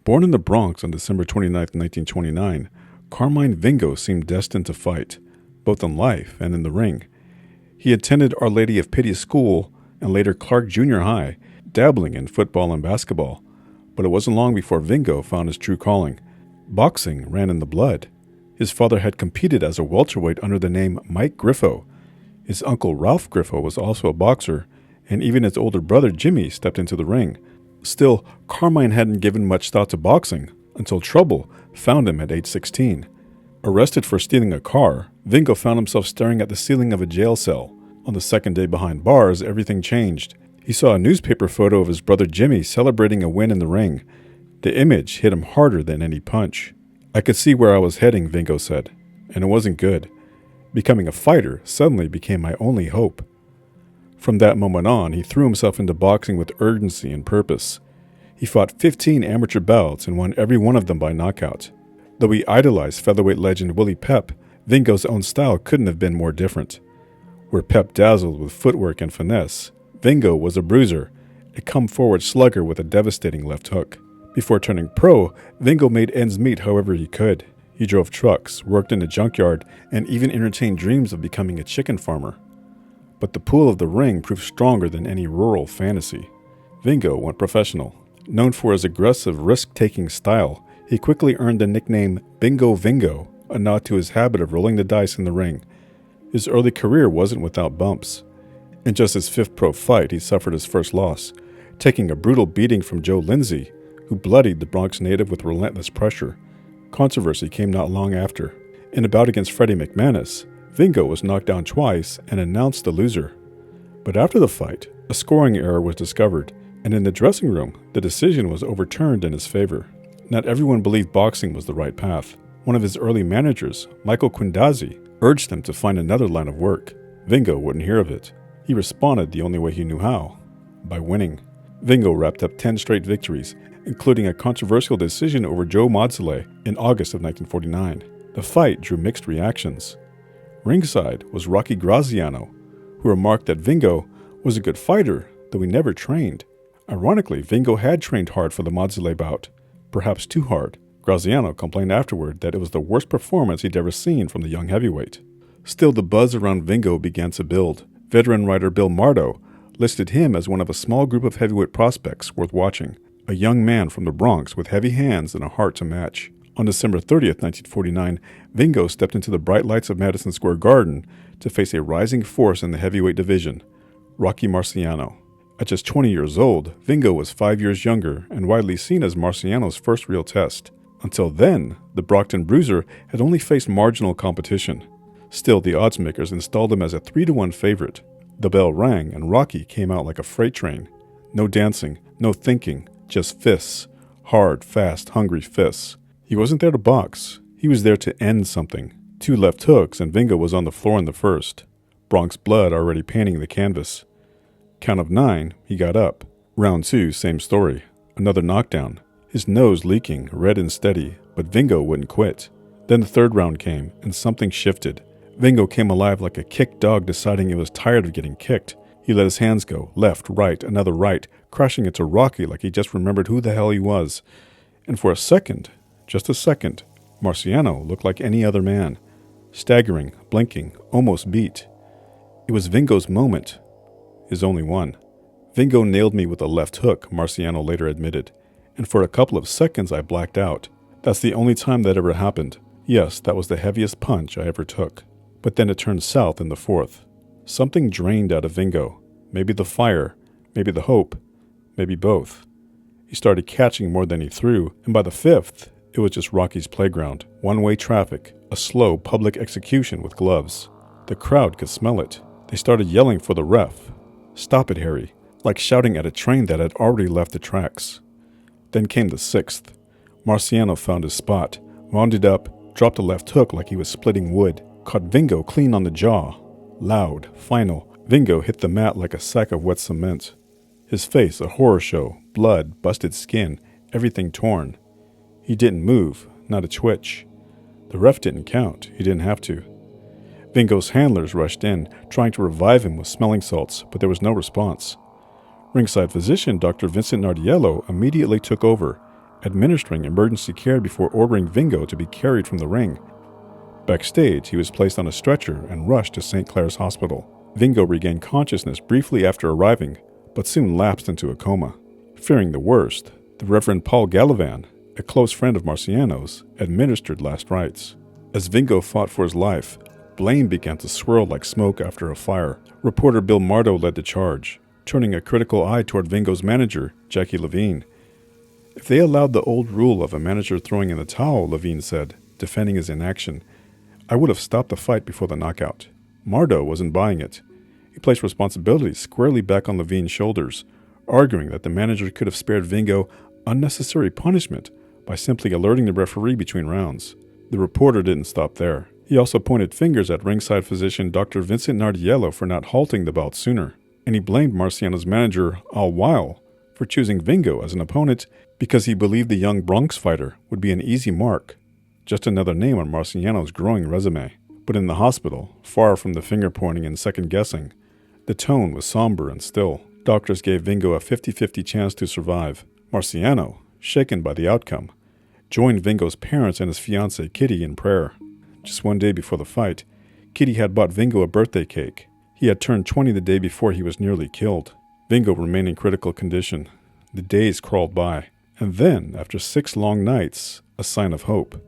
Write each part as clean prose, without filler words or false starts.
Born in the Bronx on December 29, 1929, Carmine Vingo seemed destined to fight, both in life and in the ring. He attended Our Lady of Pity School and later Clark Junior High, dabbling in football and basketball. But it wasn't long before Vingo found his true calling. Boxing ran in the blood. His father had competed as a welterweight under the name Mike Griffo. His uncle Ralph Griffo was also a boxer, and even his older brother Jimmy stepped into the ring. Still, Carmine hadn't given much thought to boxing until trouble found him at age 16. Arrested for stealing a car, Vingo found himself staring at the ceiling of a jail cell. On the second day behind bars, everything changed. He saw a newspaper photo of his brother Jimmy celebrating a win in the ring. The image hit him harder than any punch. "I could see where I was heading," Vingo said, "and it wasn't good. Becoming a fighter suddenly became my only hope." From that moment on, he threw himself into boxing with urgency and purpose. He fought 15 amateur bouts and won every one of them by knockout. Though he idolized featherweight legend Willie Pep, Vingo's own style couldn't have been more different. Where Pep dazzled with footwork and finesse, Vingo was a bruiser, a come-forward slugger with a devastating left hook. Before turning pro, Vingo made ends meet however he could. He drove trucks, worked in a junkyard, and even entertained dreams of becoming a chicken farmer. But the pull of the ring proved stronger than any rural fantasy. Vingo went professional. Known for his aggressive, risk-taking style, he quickly earned the nickname Bingo Vingo, a nod to his habit of rolling the dice in the ring. His early career wasn't without bumps. In just his fifth pro fight, he suffered his first loss, taking a brutal beating from Joe Lindsay, who bloodied the Bronx native with relentless pressure. Controversy came not long after. In a bout against Freddie McManus, Vingo was knocked down twice and announced the loser. But after the fight, a scoring error was discovered, and in the dressing room, the decision was overturned in his favor. Not everyone believed boxing was the right path. One of his early managers, Michael Quindazzi, urged him to find another line of work. Vingo wouldn't hear of it. He responded the only way he knew how, by winning. Vingo wrapped up 10 straight victories, including a controversial decision over Joe Mazzilli in August of 1949. The fight drew mixed reactions. Ringside was Rocky Marciano, who remarked that Vingo was a good fighter, though he never trained. Ironically, Vingo had trained hard for the Mazzilli bout, perhaps too hard. Graziano complained afterward that it was the worst performance he'd ever seen from the young heavyweight. Still, the buzz around Vingo began to build. Veteran writer Bill Mardo listed him as one of a small group of heavyweight prospects worth watching, a young man from the Bronx with heavy hands and a heart to match. On December 30th, 1949, Vingo stepped into the bright lights of Madison Square Garden to face a rising force in the heavyweight division, Rocky Marciano. At just 20 years old, Vingo was 5 years younger and widely seen as Marciano's first real test. Until then, the Brockton Bruiser had only faced marginal competition. Still, the oddsmakers installed him as a 3-1 favorite. The bell rang and Rocky came out like a freight train. No dancing, no thinking, just fists. Hard, fast, hungry fists. He wasn't there to box. He was there to end something. 2 left hooks and Vingo was on the floor in the first. Bronx blood already painting the canvas. Count of 9, he got up. Round 2, same story. Another knockdown. His nose leaking, red and steady, but Vingo wouldn't quit. Then the third round came, and something shifted. Vingo came alive like a kicked dog deciding he was tired of getting kicked. He let his hands go, left, right, another right, crashing into Rocky like he just remembered who the hell he was. And for a second, just a second, Marciano looked like any other man. Staggering, blinking, almost beat. It was Vingo's moment. His only one. Vingo nailed me with a left hook, Marciano later admitted. And for a couple of seconds I blacked out. That's the only time that ever happened. Yes, that was the heaviest punch I ever took. But then it turned south in the fourth. Something drained out of Vingo. Maybe the fire, maybe the hope, maybe both. He started catching more than he threw, and by the fifth, it was just Rocky's playground. One-way traffic, a slow public execution with gloves. The crowd could smell it. They started yelling for the ref. "Stop it, Harry," like shouting at a train that had already left the tracks. Then came the sixth. Marciano found his spot, wound it up, dropped a left hook like he was splitting wood, caught Vingo clean on the jaw. Loud, final, Vingo hit the mat like a sack of wet cement. His face a horror show, blood, busted skin, everything torn. He didn't move, not a twitch. The ref didn't count, he didn't have to. Vingo's handlers rushed in, trying to revive him with smelling salts, but there was no response. Ringside physician Dr. Vincent Nardiello immediately took over, administering emergency care before ordering Vingo to be carried from the ring. Backstage, he was placed on a stretcher and rushed to St. Clair's Hospital. Vingo regained consciousness briefly after arriving, but soon lapsed into a coma. Fearing the worst, the Reverend Paul Gallivan, a close friend of Marciano's, administered last rites. As Vingo fought for his life, blame began to swirl like smoke after a fire. Reporter Bill Mardo led the charge, turning a critical eye toward Vingo's manager, Jackie Levine. If they allowed the old rule of a manager throwing in the towel, Levine said, defending his inaction, I would have stopped the fight before the knockout. Mardo wasn't buying it. He placed responsibility squarely back on Levine's shoulders, arguing that the manager could have spared Vingo unnecessary punishment by simply alerting the referee between rounds. The reporter didn't stop there. He also pointed fingers at ringside physician Dr. Vincent Nardiello for not halting the bout sooner, and he blamed Marciano's manager, Al Weil, for choosing Vingo as an opponent because he believed the young Bronx fighter would be an easy mark. Just another name on Marciano's growing resume. But in the hospital, far from the finger-pointing and second-guessing, the tone was somber and still. Doctors gave Vingo a 50-50 chance to survive. Marciano, shaken by the outcome, joined Vingo's parents and his fiancée Kitty in prayer. Just one day before the fight, Kitty had bought Vingo a birthday cake. He had turned 20 the day before he was nearly killed. Vingo remained in critical condition. The days crawled by. And then, after 6 long nights, a sign of hope.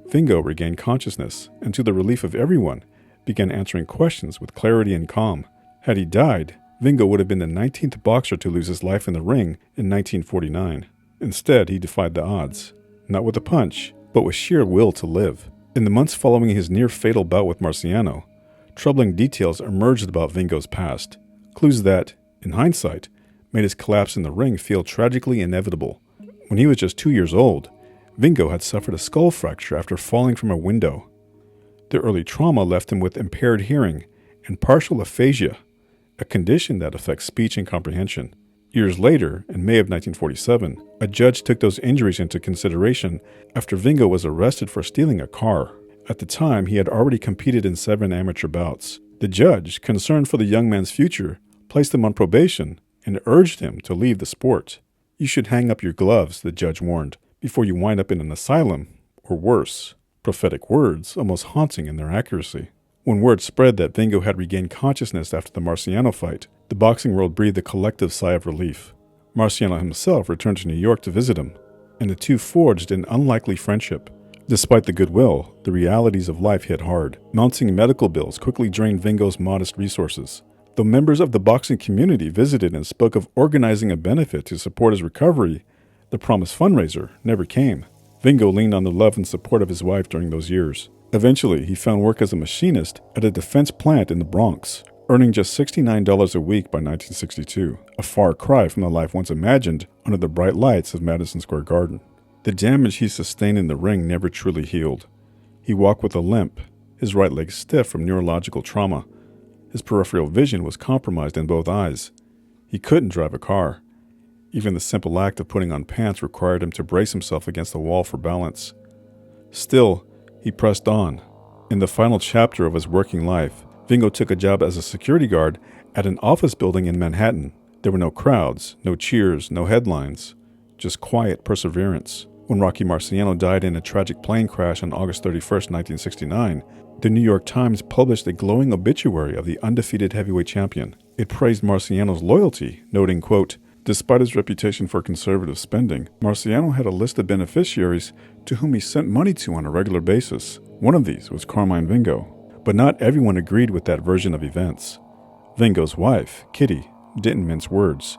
Vingo regained consciousness, and to the relief of everyone, began answering questions with clarity and calm. Had he died, Vingo would have been the 19th boxer to lose his life in the ring in 1949. Instead, he defied the odds. Not with a punch, but with sheer will to live. In the months following his near-fatal bout with Marciano, troubling details emerged about Vingo's past. Clues that, in hindsight, made his collapse in the ring feel tragically inevitable. When he was just 2 years old, Vingo had suffered a skull fracture after falling from a window. The early trauma left him with impaired hearing and partial aphasia, a condition that affects speech and comprehension. Years later, in May of 1947, a judge took those injuries into consideration after Vingo was arrested for stealing a car. At the time, he had already competed in 7 amateur bouts. The judge, concerned for the young man's future, placed him on probation and urged him to leave the sport. You should hang up your gloves, the judge warned, before you wind up in an asylum, or worse. Prophetic words, almost haunting in their accuracy. When word spread that Vingo had regained consciousness after the Marciano fight, the boxing world breathed a collective sigh of relief. Marciano himself returned to New York to visit him, and the two forged an unlikely friendship. Despite the goodwill, the realities of life hit hard. Mounting medical bills quickly drained Vingo's modest resources. Though members of the boxing community visited and spoke of organizing a benefit to support his recovery, the promised fundraiser never came. Vingo leaned on the love and support of his wife during those years. Eventually, he found work as a machinist at a defense plant in the Bronx, earning just $69 a week by 1962, a far cry from the life once imagined under the bright lights of Madison Square Garden. The damage he sustained in the ring never truly healed. He walked with a limp, his right leg stiff from neurological trauma. His peripheral vision was compromised in both eyes. He couldn't drive a car. Even the simple act of putting on pants required him to brace himself against the wall for balance. Still, he pressed on. In the final chapter of his working life, Vingo took a job as a security guard at an office building in Manhattan. There were no crowds, no cheers, no headlines, just quiet perseverance. When Rocky Marciano died in a tragic plane crash on August 31st, 1969, the New York Times published a glowing obituary of the undefeated heavyweight champion. It praised Marciano's loyalty, noting, quote, despite his reputation for conservative spending, Marciano had a list of beneficiaries to whom he sent money to on a regular basis. One of these was Carmine Vingo. But not everyone agreed with that version of events. Vingo's wife, Kitty, didn't mince words.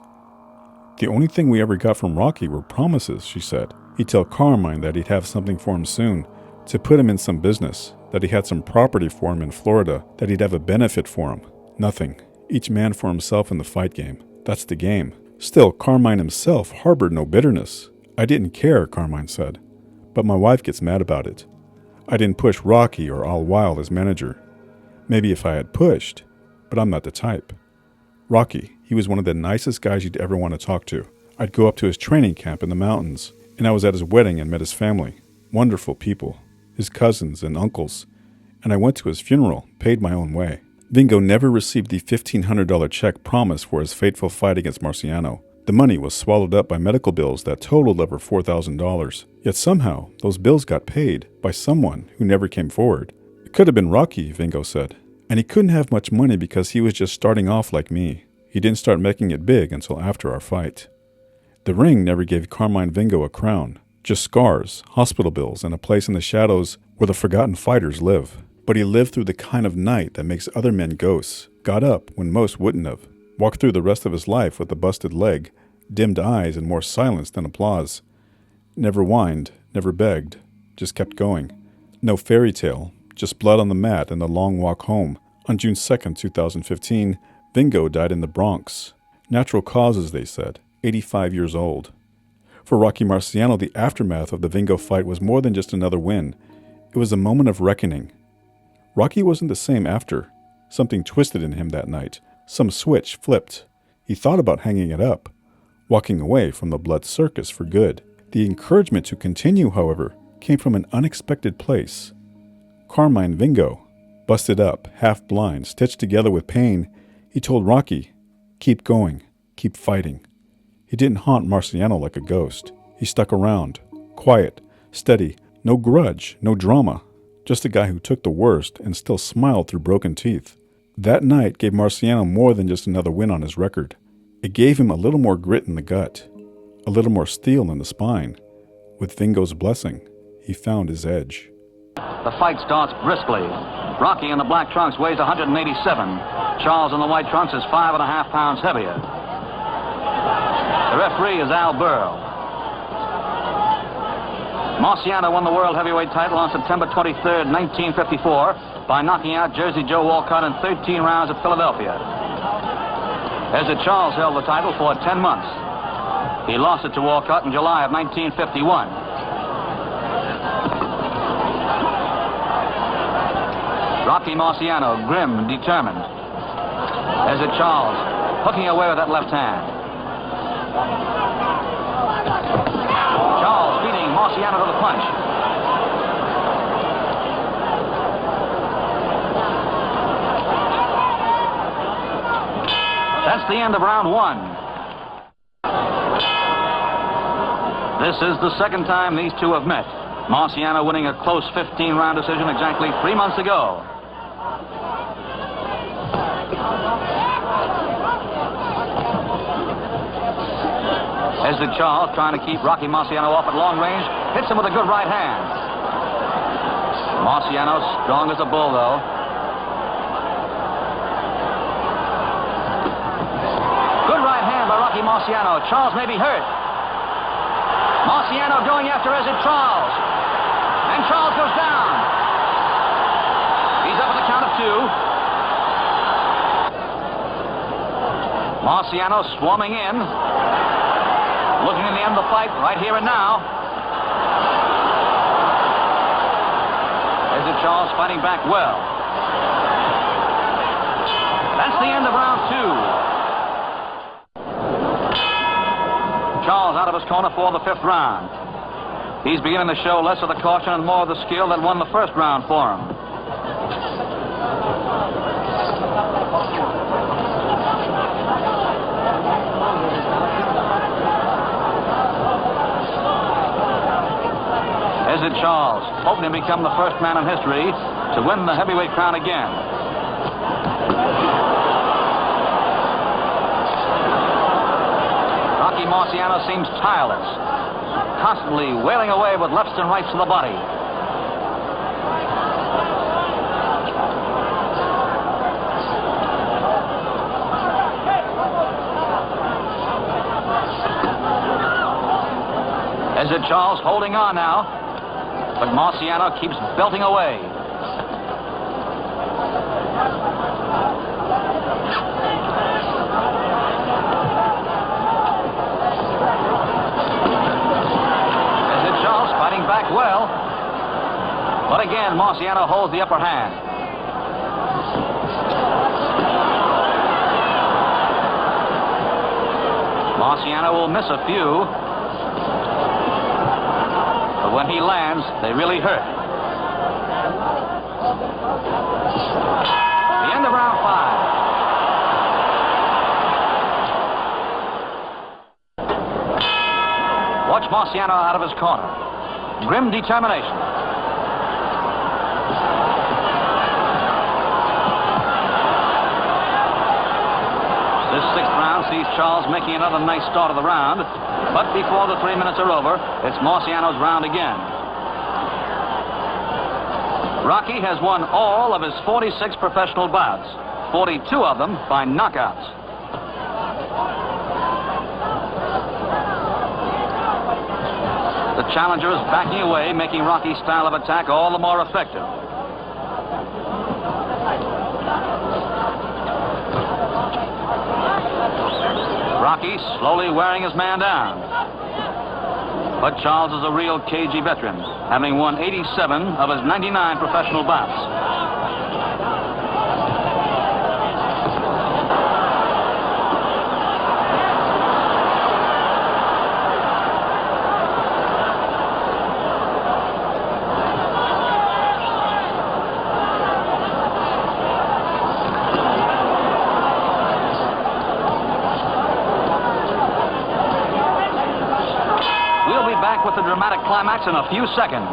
The only thing we ever got from Rocky were promises, she said. He'd tell Carmine that he'd have something for him soon, to put him in some business, that he had some property for him in Florida, that he'd have a benefit for him. Nothing. Each man for himself in the fight game. That's the game. Still, Carmine himself harbored no bitterness. I didn't care, Carmine said. But my wife gets mad about it. I didn't push Rocky or Al Weil as manager. Maybe if I had pushed, but I'm not the type. Rocky, he was one of the nicest guys you'd ever want to talk to. I'd go up to his training camp in the mountains, and I was at his wedding and met his family. Wonderful people, his cousins and uncles. And I went to his funeral, paid my own way. Vingo never received the $1,500 check promised for his fateful fight against Marciano. The money was swallowed up by medical bills that totaled over $4,000. Yet somehow, those bills got paid by someone who never came forward. It could have been Rocky, Vingo said. And he couldn't have much money because he was just starting off like me. He didn't start making it big until after our fight. The ring never gave Carmine Vingo a crown. Just scars, hospital bills, and a place in the shadows where the forgotten fighters live. But he lived through the kind of night that makes other men ghosts. Got up when most wouldn't have. Walked through the rest of his life with a busted leg, dimmed eyes, and more silence than applause. Never whined, never begged, just kept going. No fairy tale, just blood on the mat and the long walk home. On June 2nd, 2015, Vingo died in the Bronx. Natural causes, they said, 85 years old. For Rocky Marciano, the aftermath of the Vingo fight was more than just another win. It was a moment of reckoning. Rocky wasn't the same after. Something twisted in him that night. Some switch flipped. He thought about hanging it up, walking away from the blood circus for good. The encouragement to continue, however, came from an unexpected place. Carmine Vingo, busted up, half blind, stitched together with pain, he told Rocky, "Keep going, keep fighting." He didn't haunt Marciano like a ghost. He stuck around, quiet, steady, no grudge, no drama, just a guy who took the worst and still smiled through broken teeth. That night gave Marciano more than just another win on his record. It gave him a little more grit in the gut, a little more steel in the spine. With Vingo's blessing, he found his edge. The fight starts briskly. Rocky in the black trunks weighs 187. Charles in the white trunks is 5.5 pounds heavier. The referee is Al Burl. Marciano won the world heavyweight title on September 23rd, 1954 by knocking out Jersey Joe Walcott in 13 rounds at Philadelphia. Ezzard Charles held the title for 10 months. He lost it to Walcott in July of 1951. Rocky Marciano, grim and determined. Ezzard Charles hooking away with that left hand. Charles beating Marciano to the punch. That's the end of round one. This is the second time these two have met. Marciano winning a close 15-round decision exactly 3 months ago. Ezzard Charles trying to keep Rocky Marciano off at long range, hits him with a good right hand. Marciano strong as a bull, though. Good right hand by Rocky Marciano. Charles may be hurt. Marciano going after Ezzard Charles. And Charles goes down. He's up at the count of 2. Marciano swarming in. Looking in the end of the fight right here and now. Ezzard Charles fighting back well. That's the end of round 2. Charles out of his corner for the 5th round. He's beginning to show less of the caution and more of the skill that won the 1st round for him. Ezzard Charles hoping to become the first man in history to win the heavyweight crown again. Rocky Marciano seems tireless, constantly wailing away with lefts and rights to the body. Ezzard Charles holding on now, but Marciano keeps belting away. Ezzard Charles fighting back well, but again Marciano holds the upper hand. Marciano will miss a few. But when he lands, they really hurt. The end of round 5. Watch Marciano out of his corner. Grim determination. This 6th round sees Charles making another nice start of the round. But before the 3 minutes are over, it's Marciano's round again. Rocky has won all of his 46 professional bouts, 42 of them by knockouts. The challenger is backing away, making Rocky's style of attack all the more effective. Rocky slowly wearing his man down. But Charles is a real cagey veteran, having won 87 of his 99 professional bouts. With the dramatic climax in a few seconds.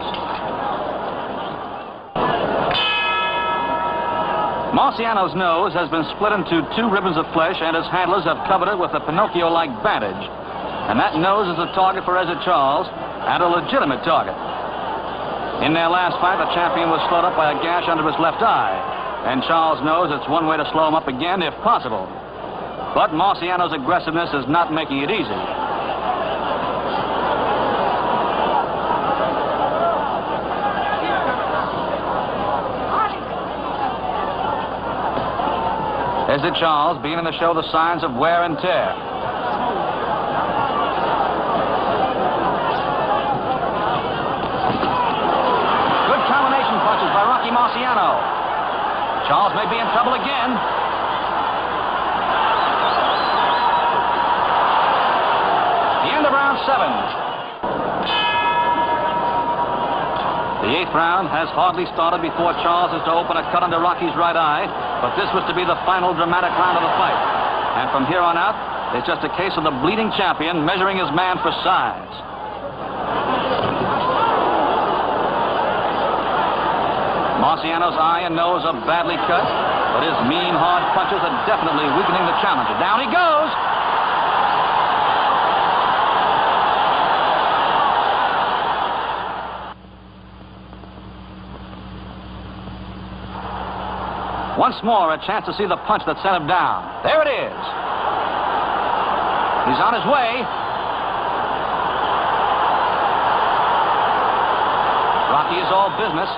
Marciano's nose has been split into 2 ribbons of flesh, and his handlers have covered it with a Pinocchio-like bandage. And that nose is a target for Ezzard Charles, and a legitimate target. In their last fight, the champion was slowed up by a gash under his left eye, and Charles knows it's one way to slow him up again if possible. But Marciano's aggressiveness is not making it easy. Ezzard Charles beginning to show the signs of wear and tear. Good combination punches by Rocky Marciano. Charles may be in trouble again. The end of round 7. The 8th round has hardly started before Charles is to open a cut under Rocky's right eye, but this was to be the final dramatic round of the fight. And from here on out, it's just a case of the bleeding champion measuring his man for size. Marciano's eye and nose are badly cut, but his mean, hard punches are definitely weakening the challenger. Down he goes! Once more, a chance to see the punch that sent him down. There it is. He's on his way. Rocky is all business.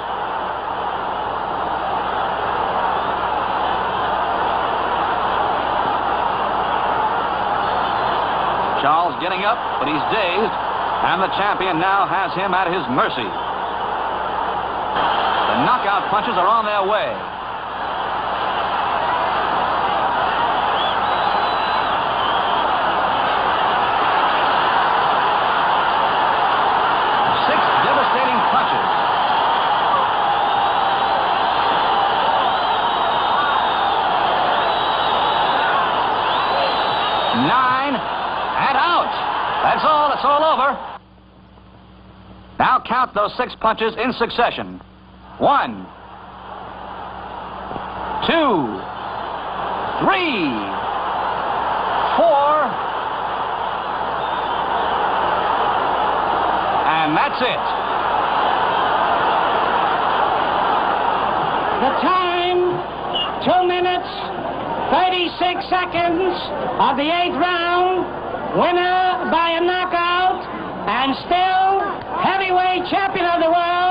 Charles getting up, but he's dazed, and the champion now has him at his mercy. The knockout punches are on their way. It's all over. Now count those 6 punches in succession. 1, 2, 3, 4, and that's it. The time, 2 minutes, 36 seconds of the 8th round. Winner by a knockout, and still heavyweight champion of the world.